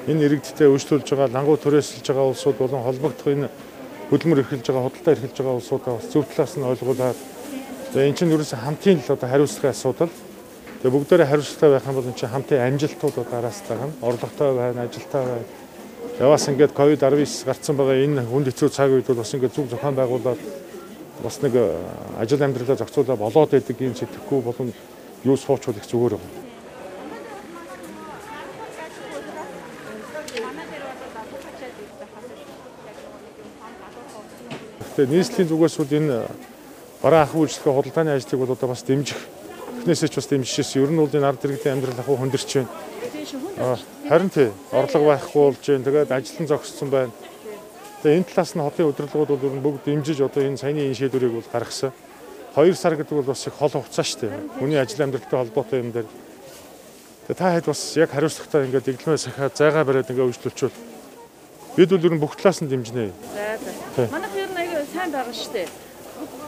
Энэ иргэдтэй үйлчлүүлж байгаа лангуу түрээсэлж байгаа улсууд болон холбогдох энэ хөдөлмөр эрхэлж байгаа, худалдаа эрхэлж байгаа улсуудаа бас зөв талаас нь ойлгуулад энэ чинь ерөөсөө хамтын л одоо хариуцлагын асуудал. Тэгээ бүгдээрээ хариуцлагатай байх юм бол энэ чинь хамтын амжилтууд дараастаа гэн орлоготой байна, ажилтай байна. Яваас ингээд COVID-19 гарцсан байгаа энэ хүнд хэцүү цаг үед бол бас ингээд зөв зохион байгуулаад бас нэг ажил амьдралаа зохицуулаад болоод байдаг юм сэтгэхгүй болон юу суучвал их зүгээр байна. Тэгээ нийслэлийн зүгээс бол энэ бараа ахуй үйлчлэгээ худалдааны ажлыг бол одоо бас дэмжих. Эхнээсээ ч бас дэмжижсэн. Ер нь бол энэ ард иргэдийн амьдрал ахуй хүндэрч байна. Харин тий, орлого байхгүй болж байна. Тэгээд ажил нь зогссон байна. Тэгээ энэ талаас нь хотын удирдлагууд бол ер нь бүгд дэмжиж одоо энэ саяны энэ шийдвэрийг бол гаргасан. 2 сар гэдэг бол бас их хол хугацаа шүү дээ. Хүний ажил амьдралтай холбоотой юм дээр. Тэгээ та хэд бас яг хариуцлагатай ингээд дэглэмээ сахиад зайгаа бариад ингээд үйлчлүүлчихвэл бид бол ер нь бүх талаас нь дэмжинэ. За. Манайх ер нь аягүй сайн байгаа шүү дээ.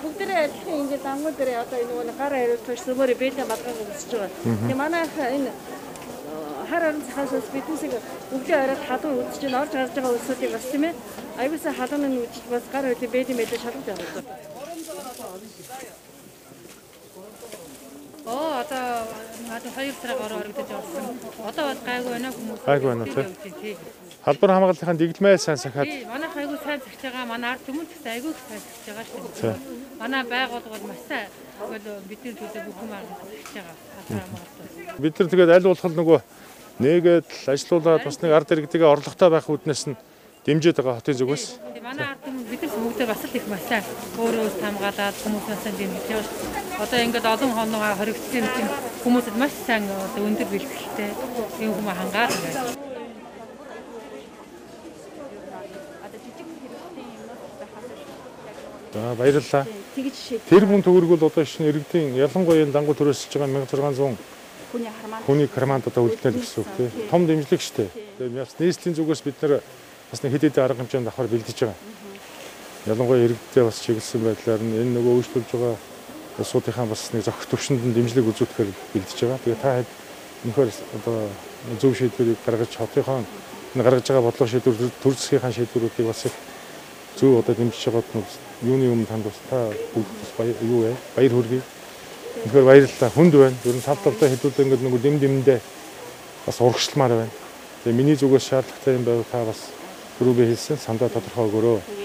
Бүгдээрээ адилхан ингээд дангуй дээр одоо энэ нэг гар хариуцлагч зөвхөн бэлэн бадгааг үзэж байгаа. Тэгээ манайх энэ хар орон цахаас биднээсээ бүгдээ ороод халуун үзэж байна. Орж гарч байгаа улсуудыг бас тийм ээ. Аягуусаа халуун нь үзэж бас гар хөлөө бэлэн мэдээ шалгаж байгаа. Одоо надад 2 сар гаруй орогдож явсан. Одоо бол гайгүй байна хүмүүс. Гайгүй байна тий. Халдвар хамгааллынхаа дэглэмээ сайн сахиад. Манай айгүй сайн цагж байгаа. Манай ард түмэн ч айгүй сайн цагж байгаа шүү дээ. Манай байгууллага маш сайн. Бидний төлөө бүх юм арга цагж байгаа. Бид нар тэгээд аль болох нөгөө нээгээд ажилуулад бас нэг ард иргэдээ орлоготой байх үүднээс нь дэмжиж байгаа хотын зүгээс. Манай ард түмэн бид нар бүгдээ бас л их маш сайн. Өөрөө хамгаалаад хүмүүсээс дэмжиж байгаа шүү дээ. Одоо ингээд олон хоногоо хоригдсон юм хүмүүсд маш сайн одоо өндөр бэлтгэлтэй юм хүмүүс хангаад байна. За баярлалаа. Тэр хүн төгрөг бол одоо шинэ иргэдийн ялангуяа энэ дангуй төрөөсөж байгаа 1600 хүний карманд одоо үлдэнэ гэсэн үг тийм. Том дэмжлэг шүү дээ. Тэгээд бас нийслэлийн зүгээс бид нар бас нэг хэд хэдэн арга хэмжээнд давхар бэлдэж байгаа. Ялангуяа иргэдтэй бас чиглэсэн байдлаар энэ нөгөө үйлчлүүлж байгаа улсуудынхаа бас нэг зохих төвшөнд нь дэмжлэг үзүүлэхээр бэлдэж байгаа. Тэгээд та хэд нөхөр одоо зөв шийдвэрийг гаргаж хотынхоо гаргаж байгаа бодлого шийдвэр төр засгийнхаа шийдвэрүүдийг бас их зөв одоо дэмжиж байгаад юуны өмнө танд бас та бүгд юу вэ? Баяр хүргэе. Тэгэхээр баярлалаа. Хүнд байна. Ер нь тав тавтай хэдүүлээ ингээд нэг дэмдэмдээ бас урагшламаар байна. Тэгээ миний зүгээс шаардлагатай юм байвал та бас түрүүгээ хэлсэн сандаа тодорхой өгөөрэй.